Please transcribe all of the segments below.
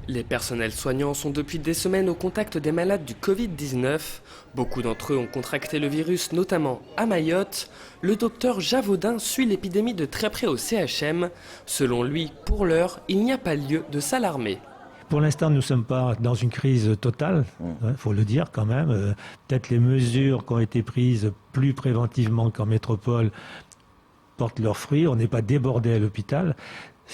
Les personnels soignants sont depuis des semaines au contact des malades du Covid-19. Beaucoup d'entre eux ont contracté le virus, notamment à Mayotte. Le docteur Javaudin suit l'épidémie de très près au CHM. Selon lui, pour l'heure, il n'y a pas lieu de s'alarmer. Pour l'instant, nous ne sommes pas dans une crise totale, il faut le dire quand même. Peut-être les mesures qui ont été prises plus préventivement qu'en métropole portent leurs fruits. On n'est pas débordé à l'hôpital.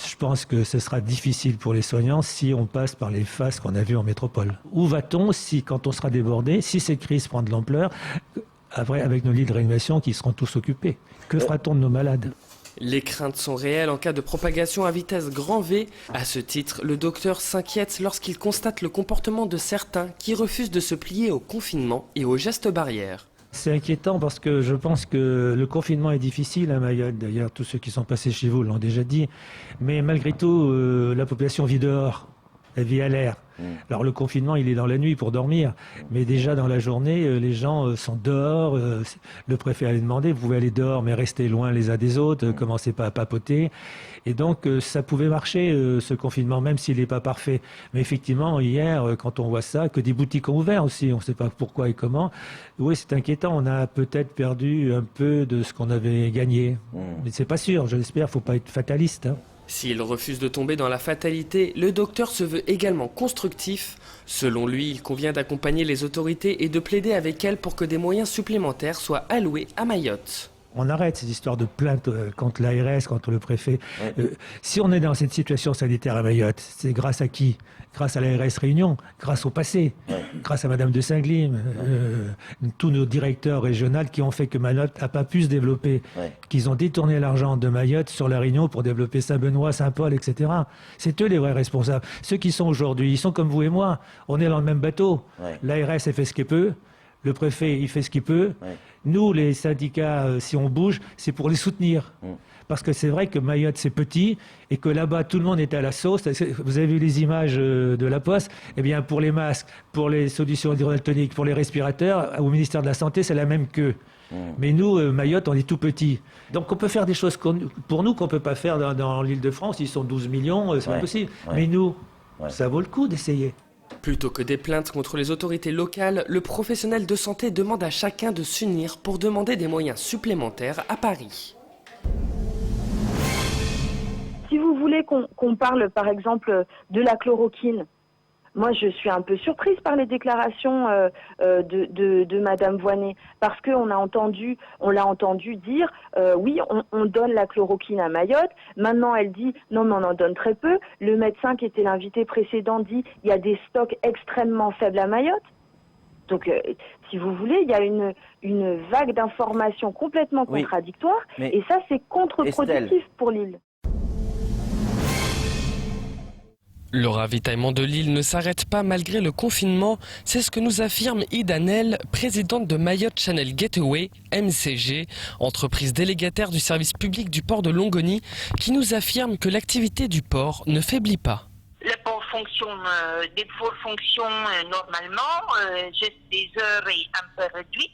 Je pense que ce sera difficile pour les soignants si on passe par les phases qu'on a vues en métropole. Où va-t-on si, quand on sera débordé, si cette crise prend de l'ampleur, après, avec nos lits de réanimation qui seront tous occupés? Que fera-t-on de nos malades? Les craintes sont réelles en cas de propagation à vitesse grand V. À ce titre, le docteur s'inquiète lorsqu'il constate le comportement de certains qui refusent de se plier au confinement et aux gestes barrières. C'est inquiétant parce que je pense que le confinement est difficile à Mayotte. D'ailleurs, tous ceux qui sont passés chez vous l'ont déjà dit. Mais malgré tout, la population vit dehors, elle vit à l'air. Alors le confinement, il est dans la nuit pour dormir. Mais déjà dans la journée, les gens sont dehors. Le préfet allait demander, vous pouvez aller dehors, mais restez loin les uns des autres, commencez pas à papoter. Et donc ça pouvait marcher, ce confinement, même s'il n'est pas parfait. Mais effectivement, hier, quand on voit ça, que des boutiques ont ouvert aussi, on ne sait pas pourquoi et comment. Oui, c'est inquiétant. On a peut-être perdu un peu de ce qu'on avait gagné. Mais c'est pas sûr, je l'espère, il ne faut pas être fataliste. S'il refuse de tomber dans la fatalité, le docteur se veut également constructif. Selon lui, il convient d'accompagner les autorités et de plaider avec elles pour que des moyens supplémentaires soient alloués à Mayotte. On arrête ces histoires de plaintes contre l'ARS, contre le préfet. Si on est dans cette situation sanitaire à Mayotte, c'est grâce à qui? Grâce à l'ARS Réunion, grâce au passé, grâce à Madame de Saint-Glim, tous nos directeurs régionaux qui ont fait que Mayotte n'a pas pu se développer, qu'ils ont détourné l'argent de Mayotte sur la Réunion pour développer Saint-Benoît, Saint-Paul, etc. C'est eux les vrais responsables. Ceux qui sont aujourd'hui, ils sont comme vous et moi. On est dans le même bateau. L'ARS, elle fait ce qu'elle peut. Le préfet, il fait ce qu'il peut. Nous, les syndicats, si on bouge, c'est pour les soutenir. Parce que c'est vrai que Mayotte, c'est petit et que là-bas, tout le monde est à la sauce. Vous avez vu les images de la Poste? Eh bien, pour les masques, pour les solutions hydroalcooliques, pour les respirateurs, au ministère de la Santé, c'est la même queue. Mais nous, Mayotte, on est tout petit. Donc, on peut faire des choses pour nous qu'on ne peut pas faire dans l'Île-de-France. Ils sont 12 millions, c'est pas possible. Mais nous, ça vaut le coup d'essayer. Plutôt que des plaintes contre les autorités locales, le professionnel de santé demande à chacun de s'unir pour demander des moyens supplémentaires à Paris. Si vous voulez qu'on parle par exemple de la chloroquine, moi je suis un peu surprise par les déclarations de Madame Voynet, parce qu'on l'a entendu dire oui, on donne la chloroquine à Mayotte. Maintenant elle dit non mais on en donne très peu. Le médecin qui était l'invité précédent dit il y a des stocks extrêmement faibles à Mayotte. Donc, si vous voulez, il y a une vague d'informations complètement contradictoires, et ça c'est contre-productif pour l'île. Le ravitaillement de l'île ne s'arrête pas malgré le confinement, c'est ce que nous affirme Ida Nel, présidente de Mayotte Channel Gateway, MCG, entreprise délégataire du service public du port de Longoni, qui nous affirme que l'activité du port ne faiblit pas. Le port fonctionne, des forts fonctions normalement, juste des heures et un peu réduites.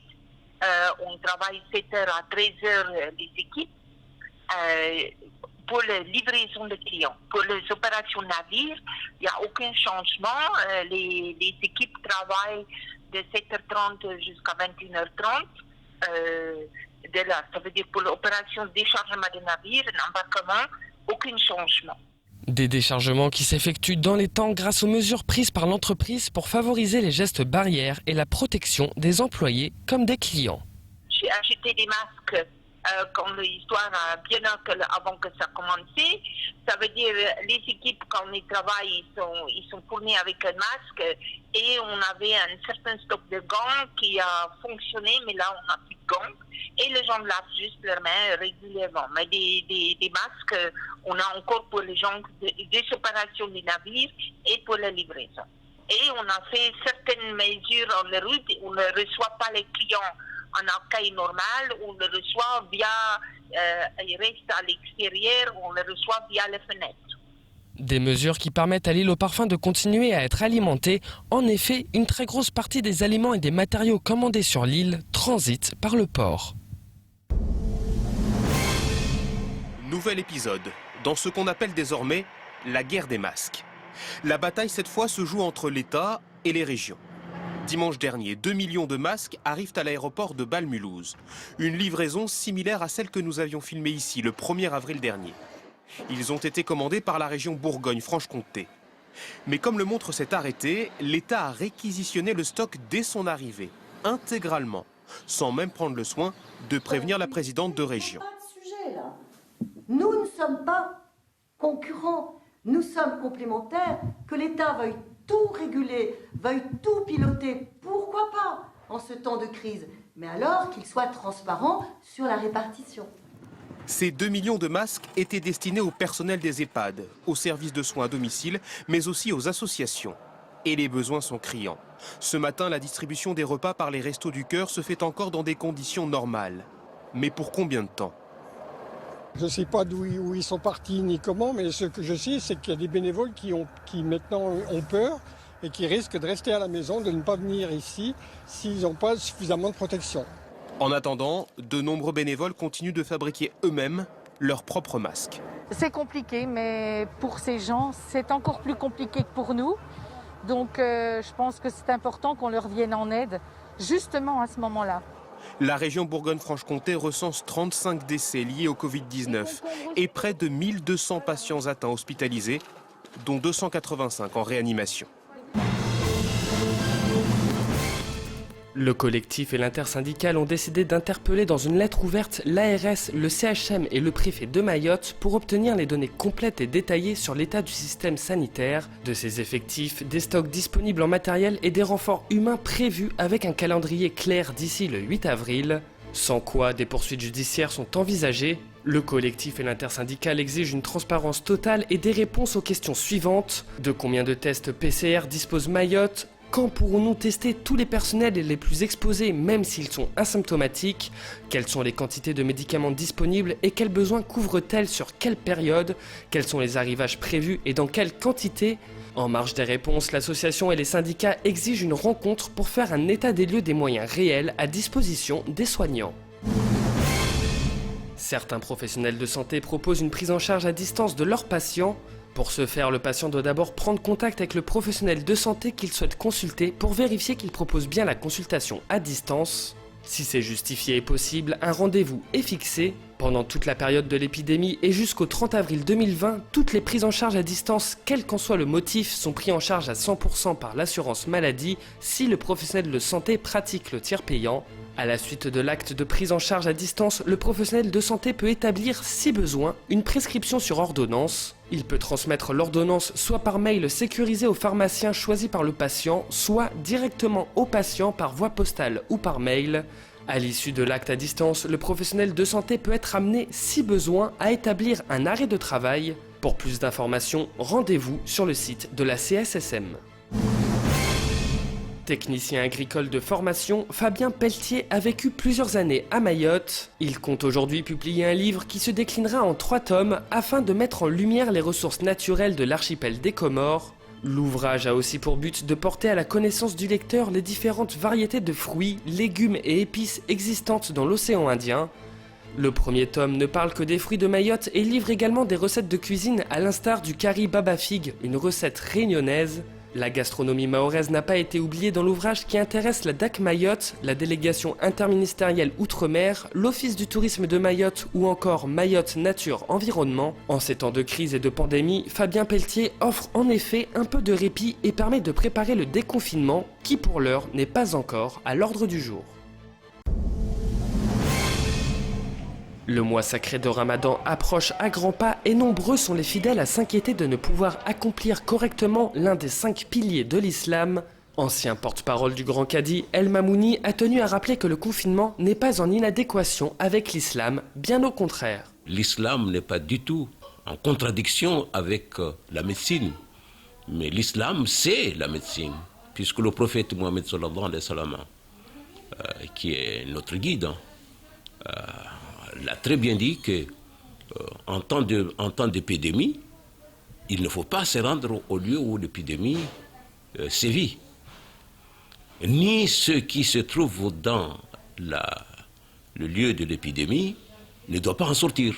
On travaille 7h à 13h les équipes. Pour la livraison de clients. Pour les opérations navires, il n'y a aucun changement. Les équipes travaillent de 7h30 jusqu'à 21h30. Ça veut dire pour l'opération de déchargement de navires, l'embarquement, aucun changement. Des déchargements qui s'effectuent dans les temps grâce aux mesures prises par l'entreprise pour favoriser les gestes barrières et la protection des employés comme des clients. J'ai acheté des masques quand l'histoire a bien avant que ça commence. Ça veut dire les équipes quand ils travaillent, ils sont fournis avec un masque, et on avait un certain stock de gants qui a fonctionné, mais là on n'a plus de gants, et les gens lavent juste leurs mains régulièrement. Mais des masques, on a encore pour les gens des opérations des navires et pour la livraison. Et on a fait certaines mesures en la route, on ne reçoit pas les clients en accueil normal, on le reçoit via, il reste à l'extérieur, on le reçoit via les fenêtres. Des mesures qui permettent à l'île aux parfums de continuer à être alimentée. En effet, une très grosse partie des aliments et des matériaux commandés sur l'île transitent par le port. Nouvel épisode, dans ce qu'on appelle désormais la guerre des masques. La bataille cette fois se joue entre l'État et les régions. Dimanche dernier, 2 millions de masques arrivent à l'aéroport de Bâle-Mulhouse. Une livraison similaire à celle que nous avions filmée ici le 1er avril dernier. Ils ont été commandés par la région Bourgogne-Franche-Comté. Mais comme le montre cet arrêté, l'État a réquisitionné le stock dès son arrivée, intégralement, sans même prendre le soin de prévenir la présidente de région. Nous ne sommes pas concurrents, nous sommes complémentaires. Que l'État veuille tout réguler, veuille tout piloter, pourquoi pas en ce temps de crise, mais alors qu'il soit transparent sur la répartition. Ces 2 millions de masques étaient destinés au personnel des EHPAD, aux services de soins à domicile, mais aussi aux associations. Et les besoins sont criants. Ce matin, la distribution des repas par les Restos du Cœur se fait encore dans des conditions normales. Mais pour combien de temps ? Je ne sais pas où ils sont partis ni comment, mais ce que je sais, c'est qu'il y a des bénévoles qui maintenant ont peur et qui risquent de rester à la maison, de ne pas venir ici s'ils n'ont pas suffisamment de protection. En attendant, de nombreux bénévoles continuent de fabriquer eux-mêmes leurs propres masques. C'est compliqué, mais pour ces gens, c'est encore plus compliqué que pour nous. Donc je pense que c'est important qu'on leur vienne en aide, justement à ce moment-là. La région Bourgogne-Franche-Comté recense 35 décès liés au Covid-19 et près de 1200 patients atteints hospitalisés, dont 285 en réanimation. Le collectif et l'intersyndicale ont décidé d'interpeller dans une lettre ouverte l'ARS, le CHM et le préfet de Mayotte pour obtenir les données complètes et détaillées sur l'état du système sanitaire, de ses effectifs, des stocks disponibles en matériel et des renforts humains prévus avec un calendrier clair d'ici le 8 avril. Sans quoi des poursuites judiciaires sont envisagées. Le collectif et l'intersyndicale exigent une transparence totale et des réponses aux questions suivantes. De combien de tests PCR dispose Mayotte ? Quand pourrons-nous tester tous les personnels les plus exposés, même s'ils sont asymptomatiques? Quelles sont les quantités de médicaments disponibles et quels besoins couvrent-elles sur quelle période? Quels sont les arrivages prévus et dans quelle quantité? En marge des réponses, l'association et les syndicats exigent une rencontre pour faire un état des lieux des moyens réels à disposition des soignants. Certains professionnels de santé proposent une prise en charge à distance de leurs patients. Pour ce faire, le patient doit d'abord prendre contact avec le professionnel de santé qu'il souhaite consulter pour vérifier qu'il propose bien la consultation à distance. Si c'est justifié et possible, un rendez-vous est fixé. Pendant toute la période de l'épidémie et jusqu'au 30 avril 2020, toutes les prises en charge à distance, quel qu'en soit le motif, sont prises en charge à 100% par l'assurance maladie si le professionnel de santé pratique le tiers payant. À la suite de l'acte de prise en charge à distance, le professionnel de santé peut établir, si besoin, une prescription sur ordonnance. Il peut transmettre l'ordonnance soit par mail sécurisé au pharmacien choisi par le patient, soit directement au patient par voie postale ou par mail. À l'issue de l'acte à distance, le professionnel de santé peut être amené, si besoin, à établir un arrêt de travail. Pour plus d'informations, rendez-vous sur le site de la CSSM. Technicien agricole de formation, Fabien Pelletier a vécu plusieurs années à Mayotte. Il compte aujourd'hui publier un livre qui se déclinera en 3 tomes afin de mettre en lumière les ressources naturelles de l'archipel des Comores. L'ouvrage a aussi pour but de porter à la connaissance du lecteur les différentes variétés de fruits, légumes et épices existantes dans l'océan Indien. Le premier tome ne parle que des fruits de Mayotte et livre également des recettes de cuisine à l'instar du curry baba figue, une recette réunionnaise. La gastronomie mahoraise n'a pas été oubliée dans l'ouvrage qui intéresse la DAC Mayotte, la délégation interministérielle Outre-mer, l'Office du tourisme de Mayotte ou encore Mayotte Nature Environnement. En ces temps de crise et de pandémie, Fabien Pelletier offre en effet un peu de répit et permet de préparer le déconfinement qui pour l'heure n'est pas encore à l'ordre du jour. Le mois sacré de Ramadan approche à grands pas et nombreux sont les fidèles à s'inquiéter de ne pouvoir accomplir correctement l'un des 5 piliers de l'islam. Ancien porte-parole du Grand Cadi, El Mamouni a tenu à rappeler que le confinement n'est pas en inadéquation avec l'islam, bien au contraire. L'islam n'est pas du tout en contradiction avec la médecine, mais l'islam c'est la médecine, puisque le prophète Mohammed sallallahu alayhi wa sallam, qui est notre guide, l'a très bien dit que en temps d'épidémie, il ne faut pas se rendre au lieu où l'épidémie sévit. Ni ceux qui se trouvent dans le lieu de l'épidémie ne doivent pas en sortir.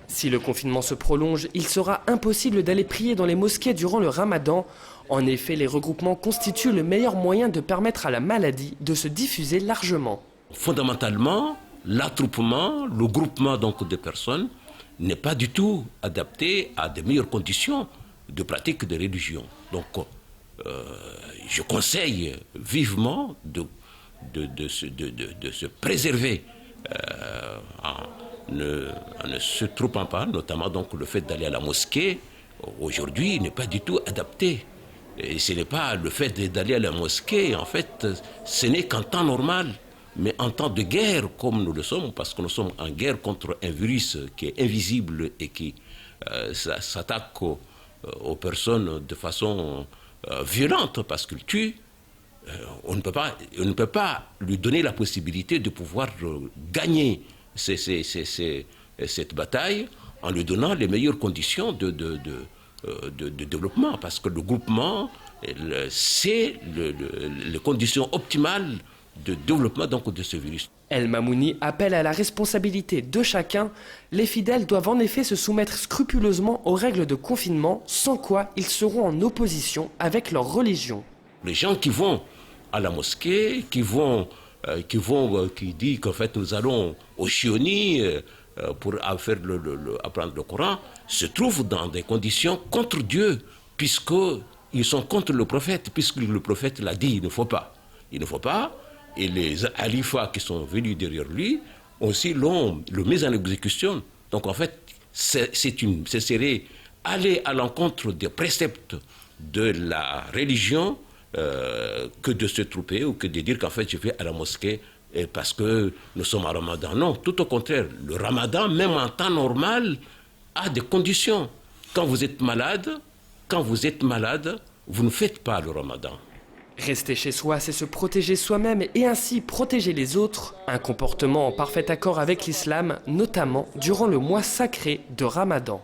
Si le confinement se prolonge, il sera impossible d'aller prier dans les mosquées durant le ramadan. En effet, les regroupements constituent le meilleur moyen de permettre à la maladie de se diffuser largement. Fondamentalement, l'attroupement, le groupement donc de personnes n'est pas du tout adapté à de meilleures conditions de pratique de religion. Donc, je conseille vivement de se préserver en ne se trompant pas, notamment donc le fait d'aller à la mosquée, aujourd'hui n'est pas du tout adapté. Et ce n'est pas le fait d'aller à la mosquée, en fait, ce n'est qu'en temps normal, mais en temps de guerre, comme nous le sommes, parce que nous sommes en guerre contre un virus qui est invisible et qui s'attaque aux personnes de façon violente, parce qu'il tue, on ne peut pas lui donner la possibilité de pouvoir gagner cette bataille en lui donnant les meilleures conditions de développement, parce que le groupement, c'est les conditions optimales de développement donc, de ce virus. El Mamouni appelle à la responsabilité de chacun. Les fidèles doivent en effet se soumettre scrupuleusement aux règles de confinement, sans quoi ils seront en opposition avec leur religion. Les gens qui vont à la mosquée, qui disent qu'en fait nous allons au Chioni pour apprendre le Coran, se trouvent dans des conditions contre Dieu, puisqu'ils sont contre le prophète, puisque le prophète l'a dit, il ne faut pas. Il ne faut pas, et les alifas qui sont venus derrière lui aussi le mis en exécution. Donc en fait, ce serait aller à l'encontre des préceptes de la religion que de se tromper ou que de dire qu'en fait je vais à la mosquée parce que nous sommes en ramadan. Non, tout au contraire. Le ramadan, même en temps normal, a des conditions. Quand vous êtes malade, vous ne faites pas le ramadan. Rester chez soi, c'est se protéger soi-même et ainsi protéger les autres. Un comportement en parfait accord avec l'islam, notamment durant le mois sacré de Ramadan.